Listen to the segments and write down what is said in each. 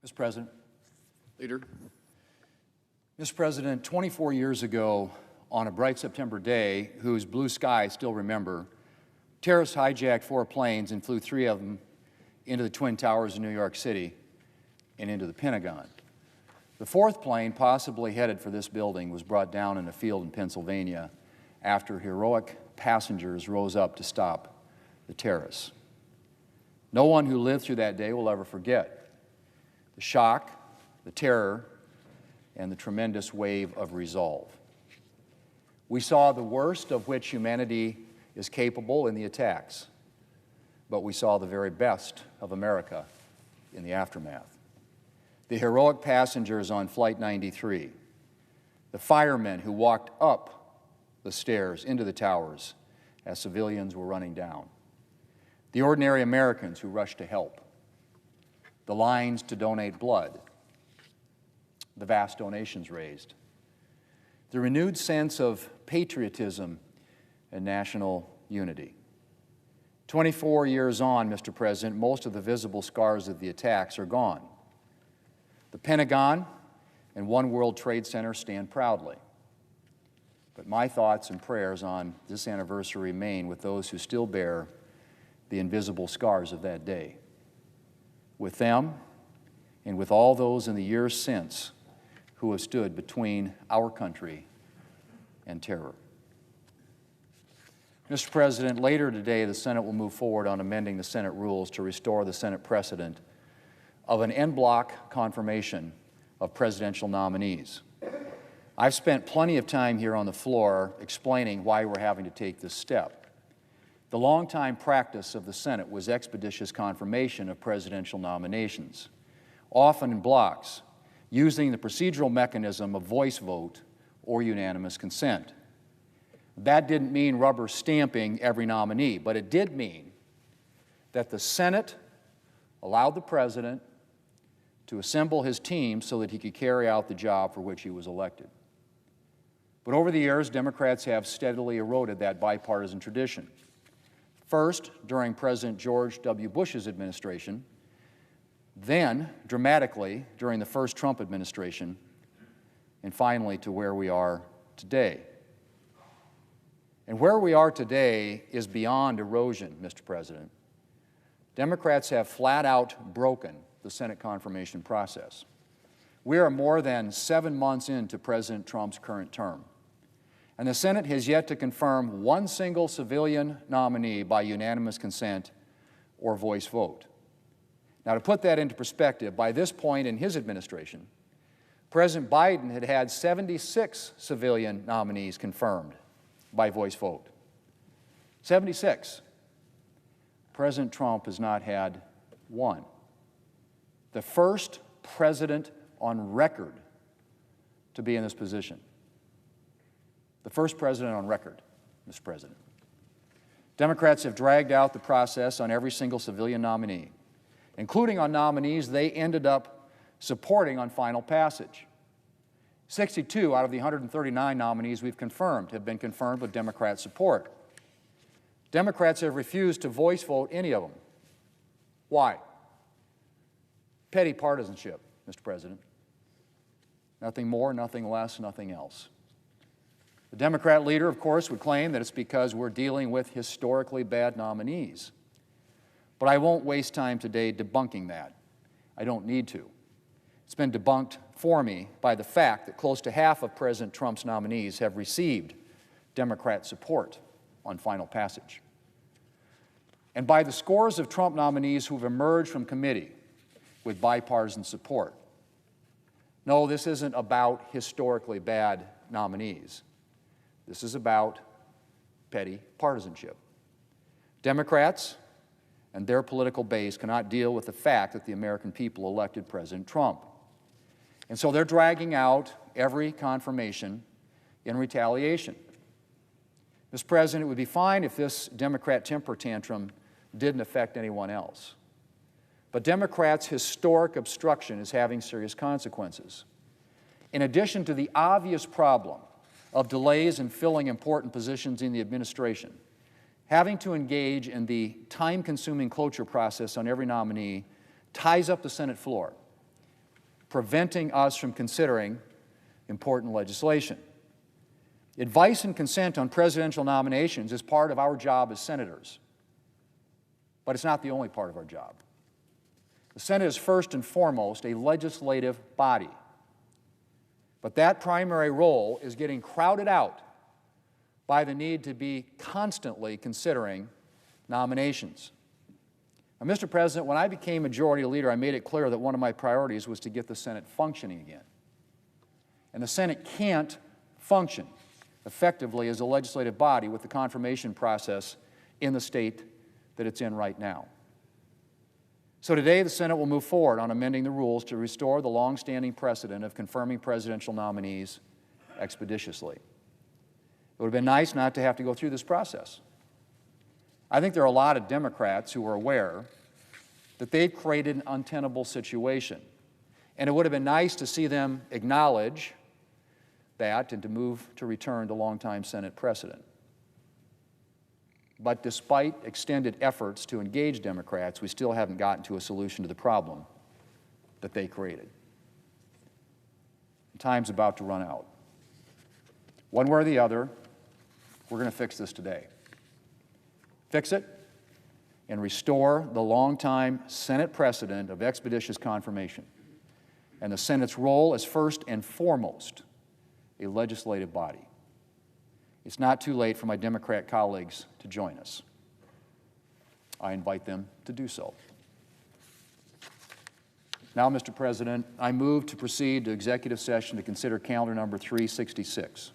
Mr. President. Leader. Mr. President, 24 years ago, on a bright September day, whose blue sky I still remember, terrorists hijacked 4 planes and flew 3 of them into the Twin Towers of New York City and into the Pentagon. The 4th plane, possibly headed for this building, was brought down in a field in Pennsylvania after heroic passengers rose up to stop the terrorists. No one who lived through that day will ever forget the shock, the terror, and the tremendous wave of resolve. We saw the worst of which humanity is capable in the attacks, but we saw the very best of America in the aftermath. The heroic passengers on Flight 93, the firemen who walked up the stairs into the towers as civilians were running down, the ordinary Americans who rushed to help, the lines to donate blood, the vast donations raised, the renewed sense of patriotism and national unity. 24 years on, Mr. President, most of the visible scars of the attacks are gone. The Pentagon and One World Trade Center stand proudly. But my thoughts and prayers on this anniversary remain with those who still bear the invisible scars of that day. With them and with all those in the years since who have stood between our country and terror. Mr. President, later today the Senate will move forward on amending the Senate rules to restore the Senate precedent of an en bloc confirmation of presidential nominees. I've spent plenty of time here on the floor explaining why we're having to take this step. The longtime practice of the Senate was expeditious confirmation of presidential nominations, often in blocks, using the procedural mechanism of voice vote or unanimous consent. That didn't mean rubber stamping every nominee, but it did mean that the Senate allowed the President to assemble his team so that he could carry out the job for which he was elected. But over the years, Democrats have steadily eroded that bipartisan tradition. First, during President George W. Bush's administration, then dramatically during the first Trump administration, and finally to where we are today. And where we are today is beyond erosion, Mr. President. Democrats have flat out broken the Senate confirmation process. We are more than 7 months into President Trump's current term, and the Senate has yet to confirm one single civilian nominee by unanimous consent or voice vote. Now, to put that into perspective, by this point in his administration, President Biden had had 76 civilian nominees confirmed by voice vote. 76. President Trump has not had one. The first president on record to be in this position. The first president on record, Mr. President. Democrats have dragged out the process on every single civilian nominee, including on nominees they ended up supporting on final passage. 62 out of the 139 nominees we've confirmed have been confirmed with Democrat support. Democrats have refused to voice vote any of them. Why? Petty partisanship, Mr. President. Nothing more, nothing less, nothing else. The Democrat leader, of course, would claim that it's because we're dealing with historically bad nominees. But I won't waste time today debunking that. I don't need to. It's been debunked for me by the fact that close to half of President Trump's nominees have received Democrat support on final passage, and by the scores of Trump nominees who've emerged from committee with bipartisan support. No, this isn't about historically bad nominees. This is about petty partisanship. Democrats and their political base cannot deal with the fact that the American people elected President Trump. And so they're dragging out every confirmation in retaliation. Mr. President, it would be fine if this Democrat temper tantrum didn't affect anyone else. But Democrats' historic obstruction is having serious consequences. In addition to the obvious problem of delays in filling important positions in the administration, having to engage in the time-consuming cloture process on every nominee ties up the Senate floor preventing us from considering important legislation. Advice and consent on presidential nominations is part of our job as senators, but it's not the only part of our job. The Senate is first and foremost a legislative body, but that primary role is getting crowded out by the need to be constantly considering nominations. Now, Mr. President, when I became Majority Leader, I made it clear that one of my priorities was to get the Senate functioning again. And the Senate can't function effectively as a legislative body with the confirmation process in the state that it's in right now. So today, the Senate will move forward on amending the rules to restore the long-standing precedent of confirming presidential nominees expeditiously. It would have been nice not to have to go through this process. I think there are a lot of Democrats who are aware that they've created an untenable situation, and it would have been nice to see them acknowledge that and to move to return to longtime Senate precedent. But despite extended efforts to engage Democrats, we still haven't gotten to a solution to the problem that they created. Time's about to run out. One way or the other, we're going to fix this today. Fix it and restore the longtime Senate precedent of expeditious confirmation and the Senate's role as first and foremost a legislative body. It's not too late for my Democrat colleagues to join us. I invite them to do so. Now, Mr. President, I move to proceed to executive session to consider calendar number 366.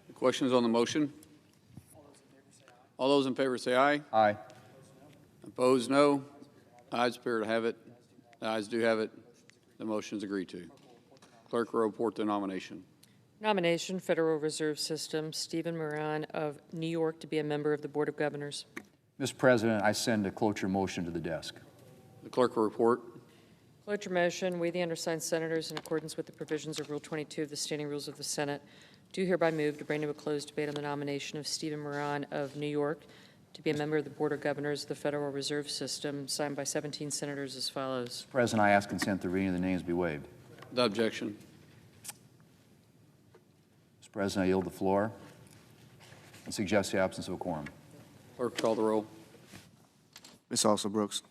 The question is on the motion. All those in favor say aye. Aye. Opposed, no. Ayes appear to have it. The ayes do have it. The motion is agreed to. Clerk will report the nomination. Nomination, Federal Reserve System, Stephen Moran of New York to be a member of the Board of Governors. Mr. President, I send a cloture motion to the desk. The clerk will report. Cloture motion, we the undersigned senators, in accordance with the provisions of Rule 22 of the Standing Rules of the Senate, do hereby move to bring to a closed debate on the nomination of Stephen Moran of New York to be a member of the Board of Governors of the Federal Reserve System, signed by 17 senators as follows. Mr. President, I ask consent the reading of the names be waived. The objection. Mr. President, I yield the floor and suggest the absence of a quorum. Clerk, call the roll. Ms. Also Brooks.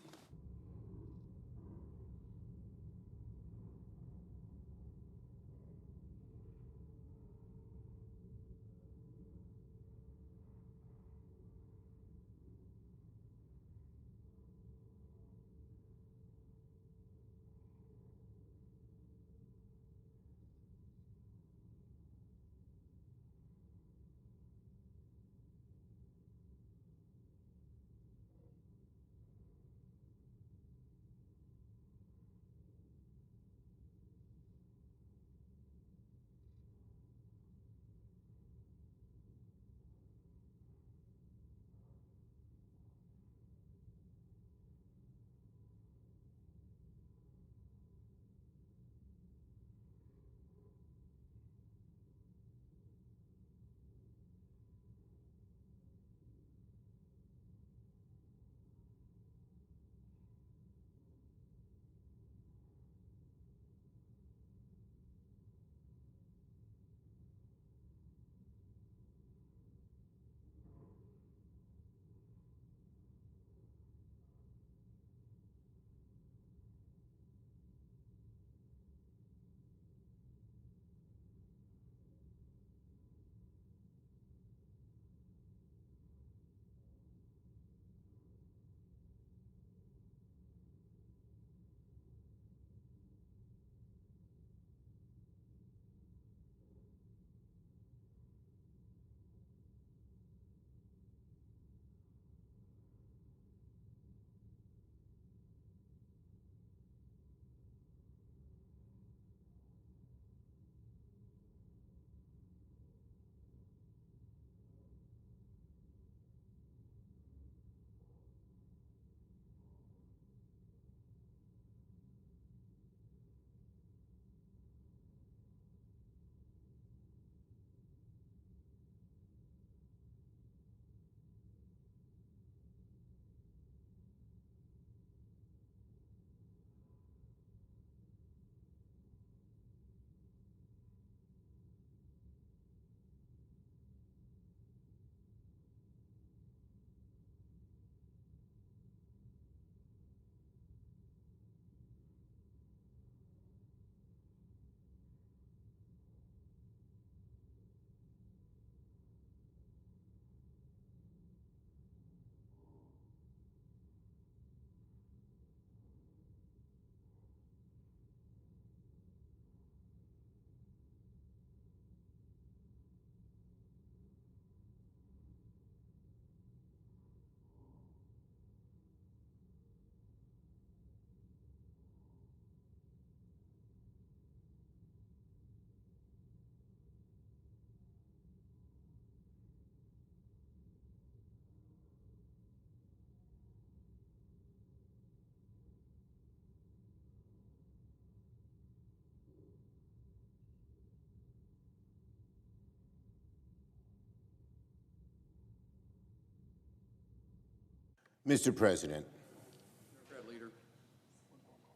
Mr. President,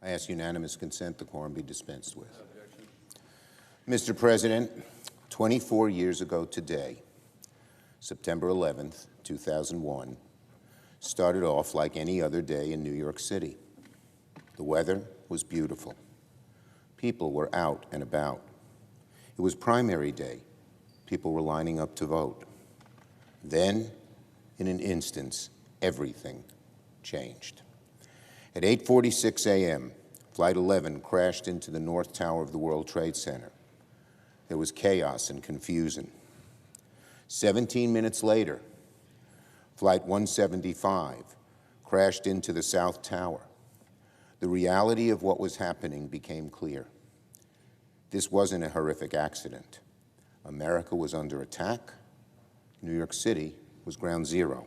I ask unanimous consent the quorum be dispensed with. Mr. President, 24 years ago today, September 11th, 2001, started off like any other day in New York City. The weather was beautiful. People were out and about. It was primary day. People were lining up to vote. Then, in an instant, everything changed. At 8:46 a.m., Flight 11 crashed into the North Tower of the World Trade Center. There was chaos and confusion. 17 minutes later, Flight 175 crashed into the South Tower. The reality of what was happening became clear. This wasn't a horrific accident. America was under attack. New York City was ground zero.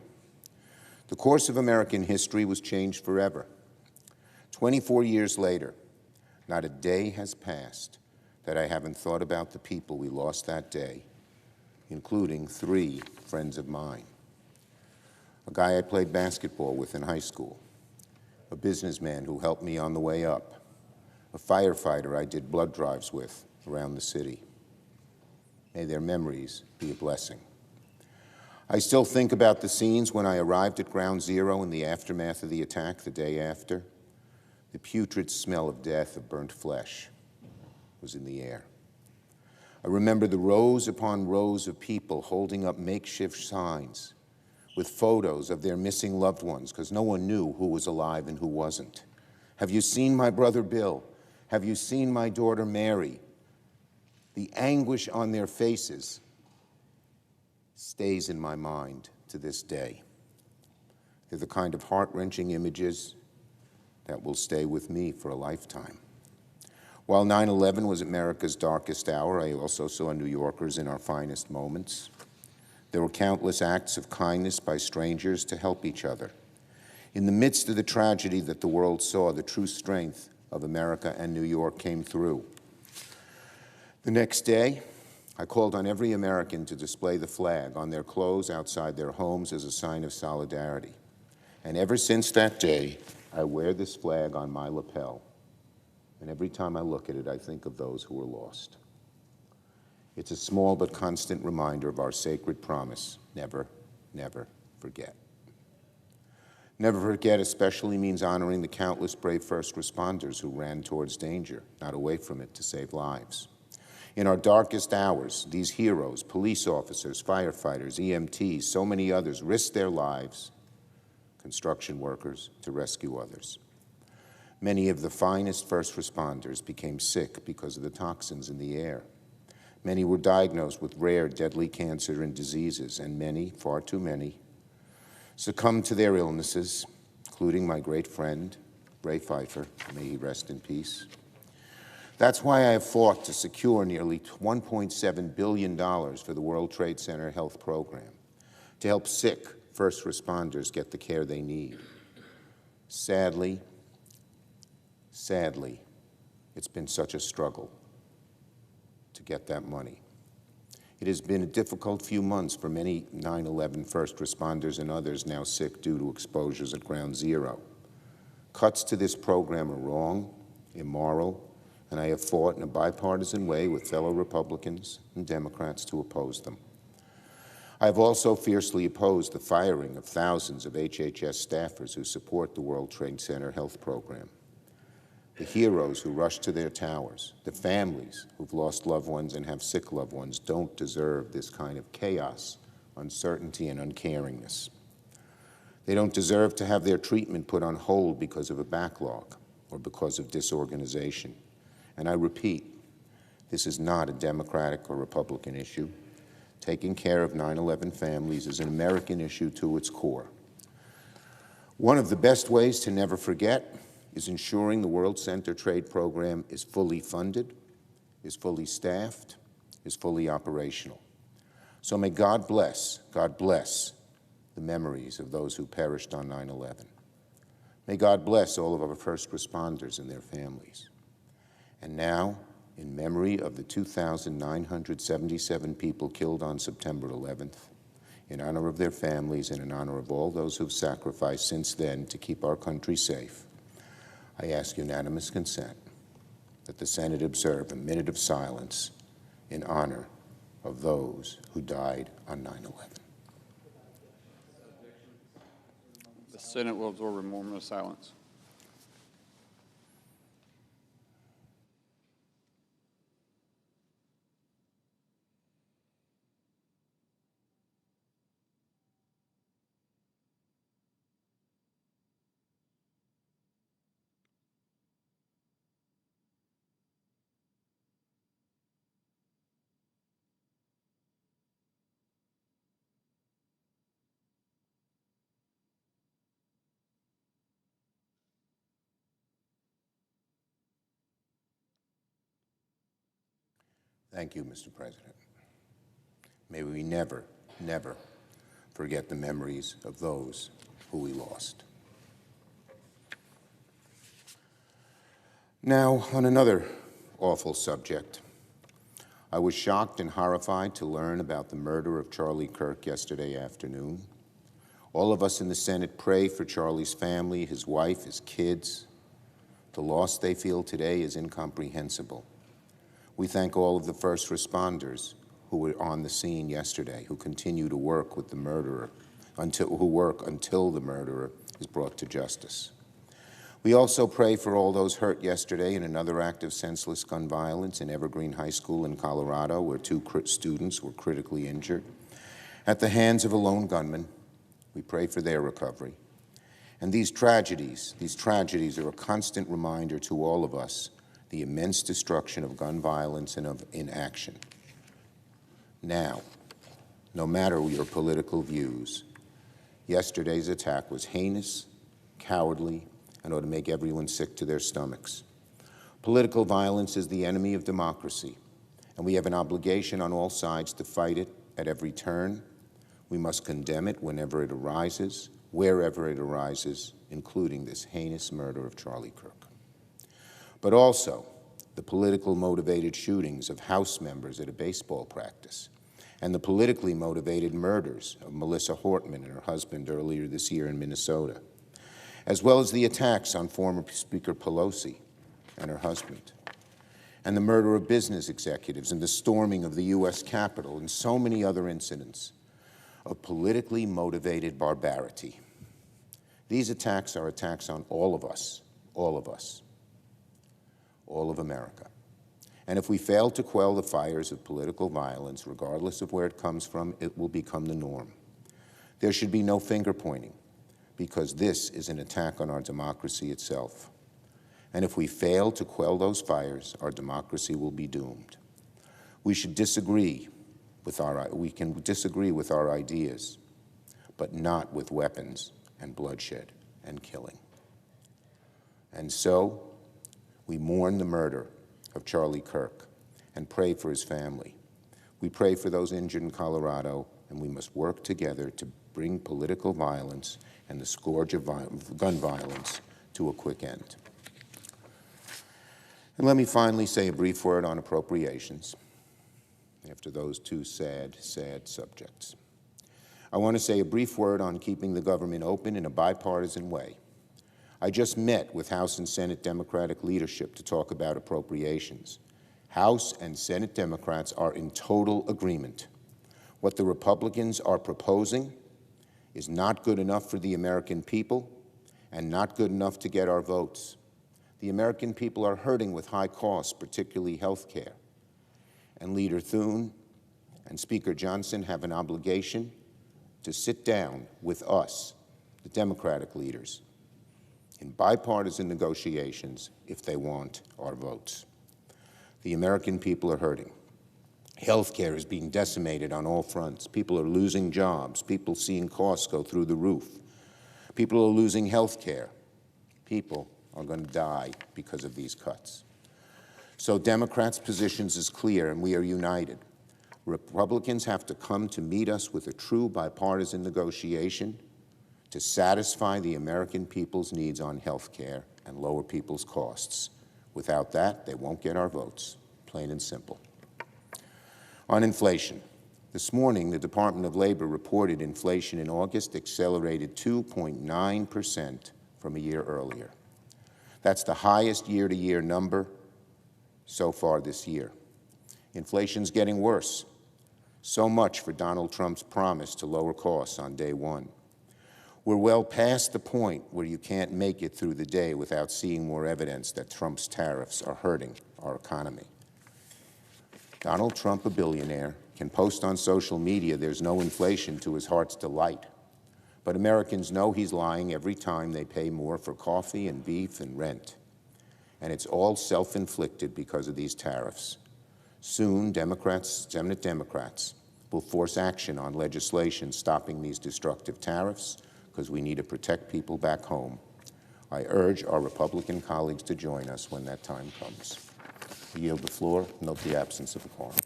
The course of American history was changed forever. 24 years later, not a day has passed that I haven't thought about the people we lost that day, including 3 friends of mine. A guy I played basketball with in high school, a businessman who helped me on the way up, a firefighter I did blood drives with around the city. May their memories be a blessing. I still think about the scenes when I arrived at Ground Zero in the aftermath of the attack the day after. The putrid smell of death, of burnt flesh, was in the air. I remember the rows upon rows of people holding up makeshift signs with photos of their missing loved ones because no one knew who was alive and who wasn't. Have you seen my brother Bill? Have you seen my daughter Mary? The anguish on their faces stays in my mind to this day. They're the kind of heart-wrenching images that will stay with me for a lifetime. While 9/11 was America's darkest hour, I also saw New Yorkers in our finest moments. There were countless acts of kindness by strangers to help each other. In the midst of the tragedy that the world saw, the true strength of America and New York came through. The next day, I called on every American to display the flag on their clothes outside their homes as a sign of solidarity. And ever since that day, I wear this flag on my lapel. And every time I look at it, I think of those who were lost. It's a small but constant reminder of our sacred promise, never, never forget. Never forget especially means honoring the countless brave first responders who ran towards danger, not away from it, to save lives. In our darkest hours, these heroes, police officers, firefighters, EMTs, so many others risked their lives, construction workers, to rescue others. Many of the finest first responders became sick because of the toxins in the air. Many were diagnosed with rare, deadly cancer and diseases, and many, far too many, succumbed to their illnesses, including my great friend, Ray Pfeiffer, may he rest in peace. That's why I have fought to secure nearly $1.7 billion for the World Trade Center Health Program, to help sick first responders get the care they need. Sadly, it's been such a struggle to get that money. It has been a difficult few months for many 9/11 first responders and others now sick due to exposures at Ground Zero. Cuts to this program are wrong, immoral, and I have fought in a bipartisan way with fellow Republicans and Democrats to oppose them. I have also fiercely opposed the firing of thousands of HHS staffers who support the World Trade Center Health Program. The heroes who rush to their towers, the families who've lost loved ones and have sick loved ones don't deserve this kind of chaos, uncertainty, and uncaringness. They don't deserve to have their treatment put on hold because of a backlog or because of disorganization. And I repeat, this is not a Democratic or Republican issue. Taking care of 9/11 families is an American issue to its core. One of the best ways to never forget is ensuring the World Center Trade Program is fully funded, is fully staffed, is fully operational. So may God bless the memories of those who perished on 9/11. May God bless all of our first responders and their families. And now, in memory of the 2,977 people killed on September 11th, in honor of their families and in honor of all those who've sacrificed since then to keep our country safe, I ask unanimous consent that the Senate observe a minute of silence in honor of those who died on 9/11. The Senate will absorb a moment of silence. Thank you, Mr. President. May we never, never forget the memories of those who we lost. Now, on another awful subject, I was shocked and horrified to learn about the murder of Charlie Kirk yesterday afternoon. All of us in the Senate pray for Charlie's family, his wife, his kids. The loss they feel today is incomprehensible. We thank all of the first responders who were on the scene yesterday, who continue to work with the murderer, until the murderer is brought to justice. We also pray for all those hurt yesterday in another act of senseless gun violence in Evergreen High School in Colorado, where 2 students were critically injured at the hands of a lone gunman. We pray for their recovery. And these tragedies are a constant reminder to all of us the immense destruction of gun violence and of inaction. Now, no matter your political views, yesterday's attack was heinous, cowardly, and ought to make everyone sick to their stomachs. Political violence is the enemy of democracy, and we have an obligation on all sides to fight it at every turn. We must condemn it whenever it arises, wherever it arises, including this heinous murder of Charlie Kirk. But also the political motivated shootings of House members at a baseball practice, and the politically motivated murders of Melissa Hortman and her husband earlier this year in Minnesota, as well as the attacks on former Speaker Pelosi and her husband, and the murder of business executives and the storming of the U.S. Capitol, and so many other incidents of politically motivated barbarity. These attacks are attacks on all of us, all of America. And if we fail to quell the fires of political violence, regardless of where it comes from, it will become the norm. There should be no finger pointing, because this is an attack on our democracy itself. And if we fail to quell those fires, our democracy will be doomed. We can disagree with our ideas, but not with weapons and bloodshed and killing. And so, we mourn the murder of Charlie Kirk and pray for his family. We pray for those injured in Colorado, and we must work together to bring political violence and the scourge of gun violence to a quick end. And let me finally say a brief word on appropriations after those 2 sad, sad subjects. I want to say a brief word on keeping the government open in a bipartisan way. I just met with House and Senate Democratic leadership to talk about appropriations. House and Senate Democrats are in total agreement. What the Republicans are proposing is not good enough for the American people and not good enough to get our votes. The American people are hurting with high costs, particularly health care. And Leader Thune and Speaker Johnson have an obligation to sit down with us, the Democratic leaders, in bipartisan negotiations if they want our votes. The American people are hurting. Health care is being decimated on all fronts. People are losing jobs. People seeing costs go through the roof. People are losing health care. People are going to die because of these cuts. So Democrats' positions is clear, and we are united. Republicans have to come to meet us with a true bipartisan negotiation to satisfy the American people's needs on health care and lower people's costs. Without that, they won't get our votes, plain and simple. On inflation, This morning, the Department of Labor reported inflation in August accelerated 2.9% from a year earlier. That's the highest year-to-year number so far this year. Inflation's getting worse. So much for Donald Trump's promise to lower costs on day one. We're well past the point where you can't make it through the day without seeing more evidence that Trump's tariffs are hurting our economy. Donald Trump, a billionaire, can post on social media there's no inflation to his heart's delight. But Americans know he's lying every time they pay more for coffee and beef and rent. And it's all self-inflicted because of these tariffs. Soon, Senate Democrats will force action on legislation stopping these destructive tariffs because we need to protect people back home. I urge our Republican colleagues to join us when that time comes. I yield the floor. Note the absence of a quorum.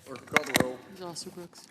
Clerk, call the roll. Ms. Alsobrooks.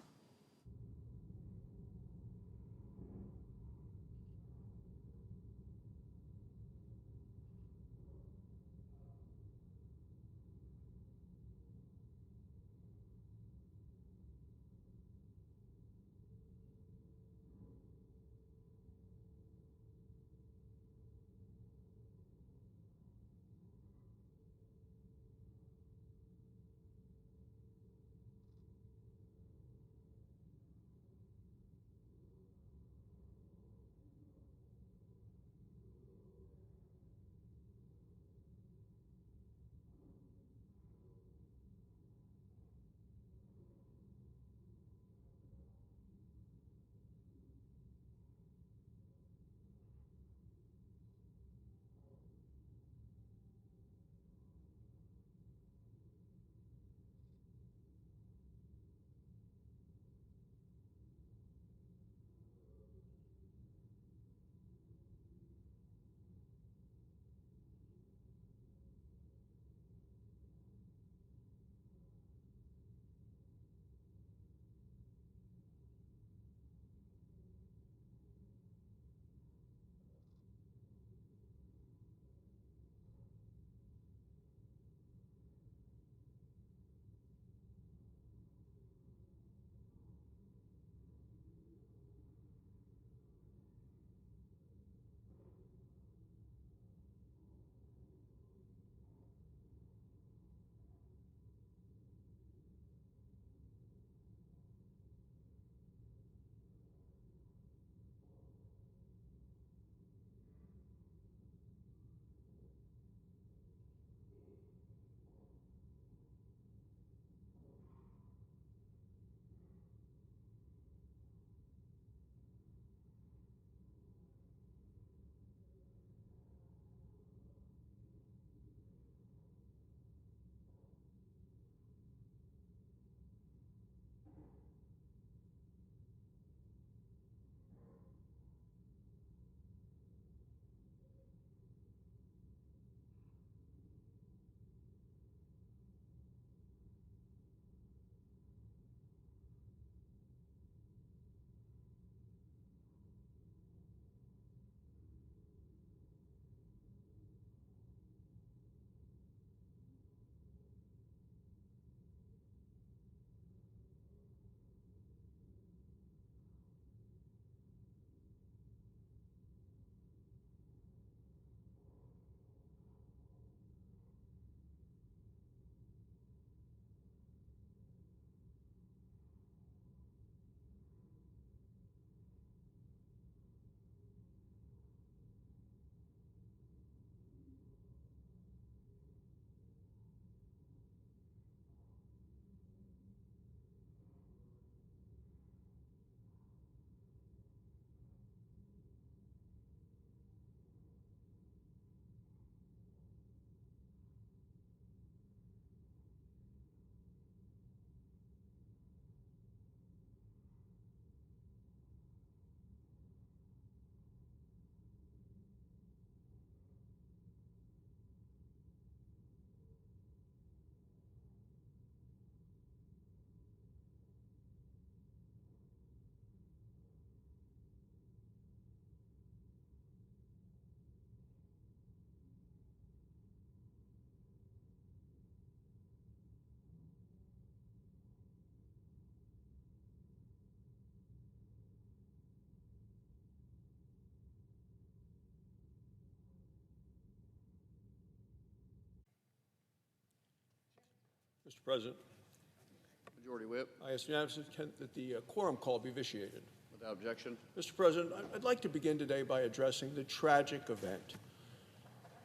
Mr. President, Majority Whip, I ask unanimous consent that the quorum call be vitiated. without objection. Mr. President, I'd like to begin today by addressing the tragic event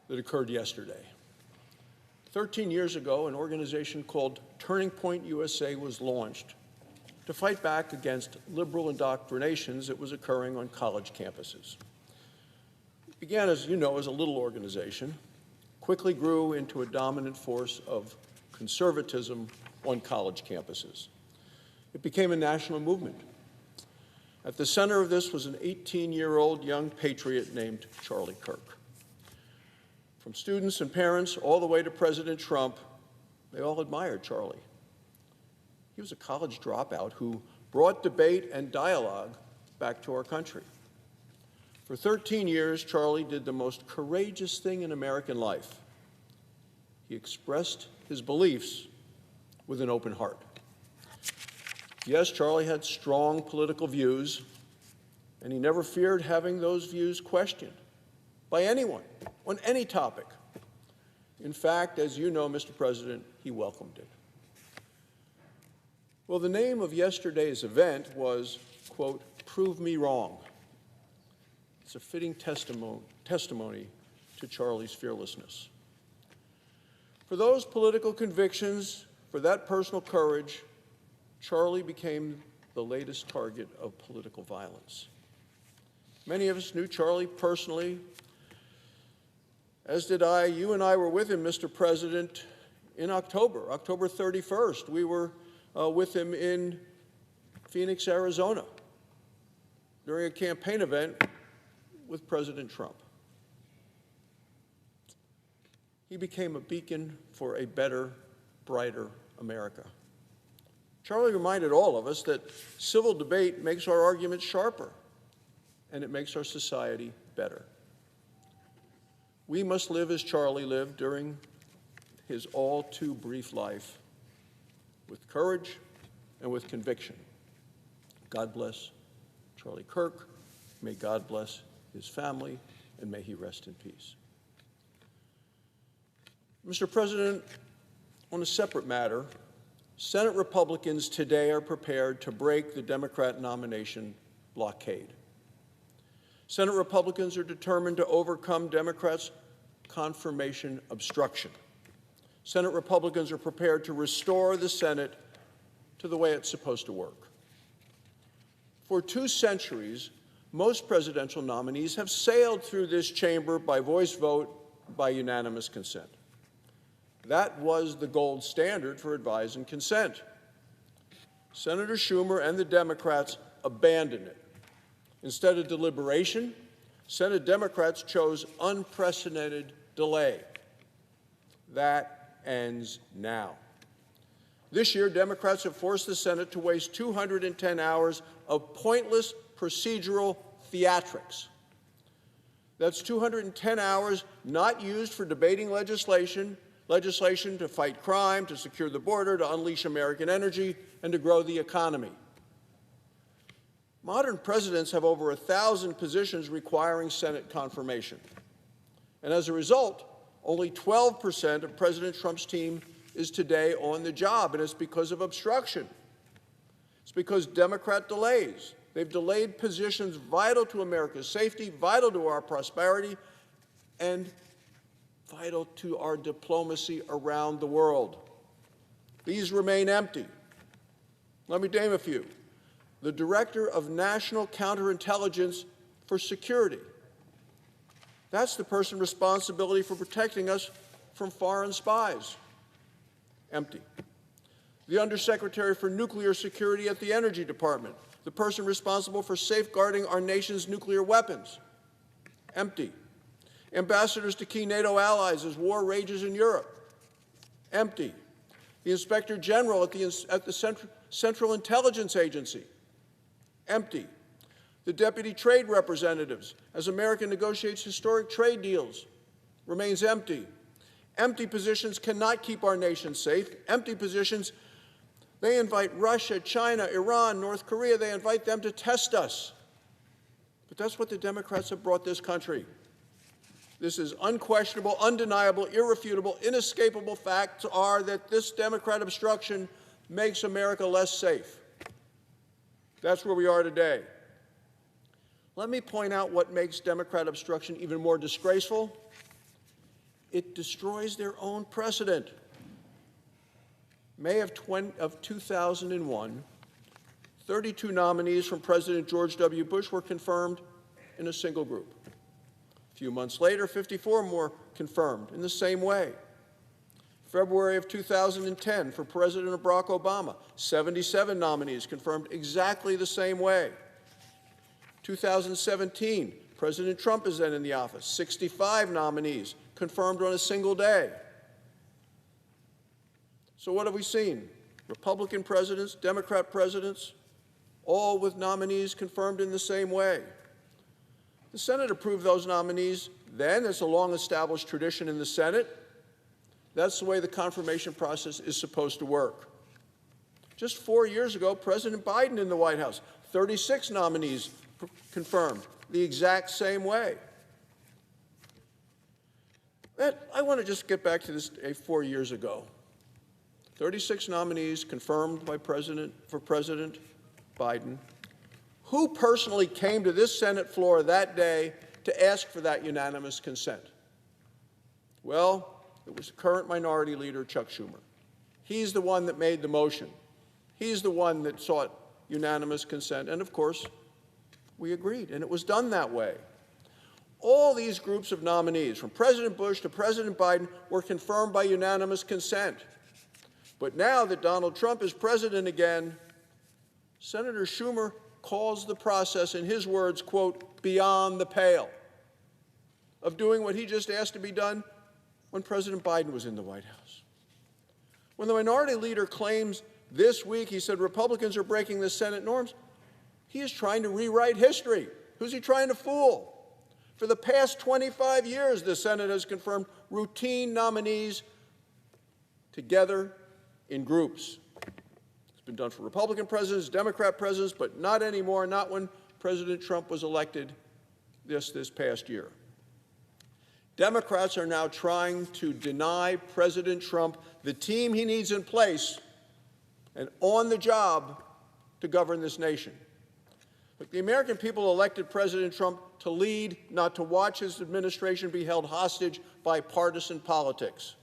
that occurred yesterday. 13 years ago, an organization called Turning Point USA was launched to fight back against liberal indoctrinations that was occurring on college campuses. It began, as you know, as a little organization, quickly grew into a dominant force of conservatism on college campuses. It became a national movement. At the center of this was an 18-year-old young patriot named Charlie Kirk. From students and parents all the way to President Trump, they all admired Charlie. He was a college dropout who brought debate and dialogue back to our country. For 13 years, Charlie did the most courageous thing in American life. He expressed his beliefs with an open heart. Yes, Charlie had strong political views, and he never feared having those views questioned by anyone on any topic. In fact, as you know, Mr. President, he welcomed it. Well, the name of yesterday's event was, quote, "Prove Me Wrong." It's a fitting testimony to Charlie's fearlessness. For those political convictions, for that personal courage, Charlie became the latest target of political violence. Many of us knew Charlie personally, as did I. You and I were with him, Mr. President, in October 31st. We were with him in Phoenix, Arizona, during a campaign event with President Trump. He became a beacon for a better, brighter America. Charlie reminded all of us that civil debate makes our arguments sharper, and it makes our society better. We must live as Charlie lived during his all too brief life, with courage and with conviction. God bless Charlie Kirk. May God bless his family, and may he rest in peace. Mr. President, on a separate matter, Senate Republicans today are prepared to break the Democrat nomination blockade. Senate Republicans are determined to overcome Democrats' confirmation obstruction. Senate Republicans are prepared to restore the Senate to the way it's supposed to work. For 2 centuries, most presidential nominees have sailed through this chamber by voice vote, by unanimous consent. That was the gold standard for advise and consent. Senator Schumer and the Democrats abandoned it. Instead of deliberation, Senate Democrats chose unprecedented delay. That ends now. This year, Democrats have forced the Senate to waste 210 hours of pointless procedural theatrics. That's 210 hours not used for debating legislation to fight crime, to secure the border, to unleash American energy, and to grow the economy. Modern presidents have over 1,000 positions requiring Senate confirmation. And as a result, only 12% of President Trump's team is today on the job, and it's because of obstruction. It's because Democrat delays. They've delayed positions vital to America's safety, vital to our prosperity, and vital to our diplomacy around the world. These remain empty. Let me name a few. The Director of National Counterintelligence for Security. That's the person responsible for protecting us from foreign spies. Empty. The Undersecretary for Nuclear Security at the Energy Department, the person responsible for safeguarding our nation's nuclear weapons. Empty. Ambassadors to key NATO allies as war rages in Europe. Empty. The Inspector General at the Central Intelligence Agency. Empty. The Deputy Trade Representatives as America negotiates historic trade deals. Remains empty. Empty positions cannot keep our nation safe. Empty positions, they invite Russia, China, Iran, North Korea, they invite them to test us. But that's what the Democrats have brought this country. This is unquestionable, undeniable, irrefutable, inescapable facts are that this Democrat obstruction makes America less safe. That's where we are today. Let me point out what makes Democrat obstruction even more disgraceful. It destroys their own precedent. May of 2001, 32 nominees from President George W. Bush were confirmed in a single group. A few months later, 54 more confirmed in the same way. February of 2010, for President Barack Obama, 77 nominees confirmed exactly the same way. 2017, President Trump is then in the office, 65 nominees confirmed on a single day. So what have we seen? Republican presidents, Democrat presidents, all with nominees confirmed in the same way. The Senate approved those nominees then. It's a long-established tradition in the Senate. That's the way the confirmation process is supposed to work. Just 4 years ago, President Biden in the White House, 36 nominees confirmed the exact same way. I want to just get back to this 4 years ago. 36 nominees confirmed by President Biden. Who personally came to this Senate floor that day to ask for that unanimous consent? Well, it was the current Minority Leader, Chuck Schumer. He's the one that made the motion. He's the one that sought unanimous consent. And of course, we agreed, and it was done that way. All these groups of nominees, from President Bush to President Biden, were confirmed by unanimous consent. But now that Donald Trump is president again, Senator Schumer calls the process, in his words, quote, beyond the pale of doing what he just asked to be done when President Biden was in the White House. When the Minority Leader claims this week, he said Republicans are breaking the Senate norms, he is trying to rewrite history. Who's he trying to fool? For the past 25 years, the Senate has confirmed routine nominees together in groups. It's been done for Republican presidents, Democrat presidents, but not anymore, not when President Trump was elected this past year. Democrats are now trying to deny President Trump the team he needs in place and on the job to govern this nation. Look, the American people elected President Trump to lead, not to watch his administration be held hostage by partisan politics.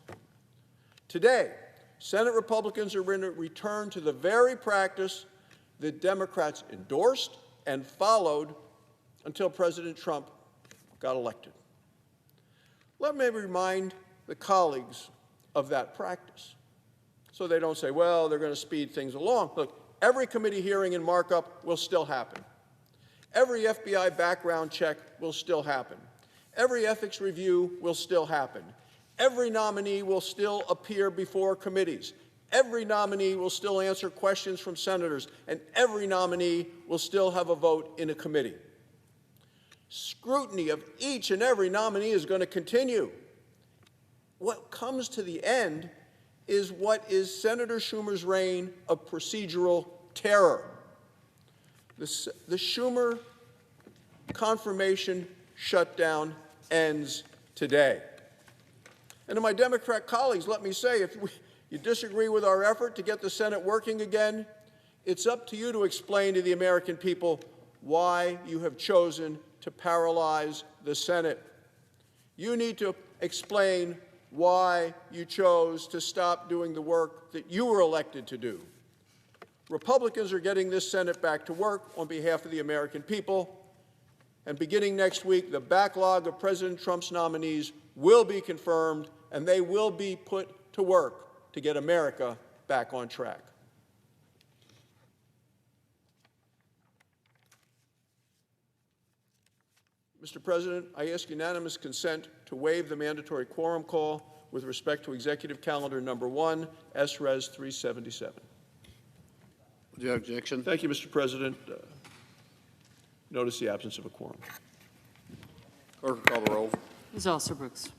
Today, Senate Republicans are going to return to the very practice that Democrats endorsed and followed until President Trump got elected. Let me remind the colleagues of that practice so they don't say, well, they're going to speed things along. Look, every committee hearing and markup will still happen. Every FBI background check will still happen. Every ethics review will still happen. Every nominee will still appear before committees. Every nominee will still answer questions from senators, and every nominee will still have a vote in a committee. Scrutiny of each and every nominee is going to continue. What comes to the end is what is Senator Schumer's reign of procedural terror. The Schumer confirmation shutdown ends today. And to my Democrat colleagues, let me say, if you disagree with our effort to get the Senate working again, it's up to you to explain to the American people why you have chosen to paralyze the Senate. You need to explain why you chose to stop doing the work that you were elected to do. Republicans are getting this Senate back to work on behalf of the American people, and beginning next week, the backlog of President Trump's nominees will be confirmed, and they will be put to work to get America back on track. Mr. President, I ask unanimous consent to waive the mandatory quorum call with respect to Executive Calendar Number 1, S-Res 377. Would you have objection? Thank you, Mr. President. Notice the absence of a quorum. Clerk will call the roll. Ms. Alston Brooks.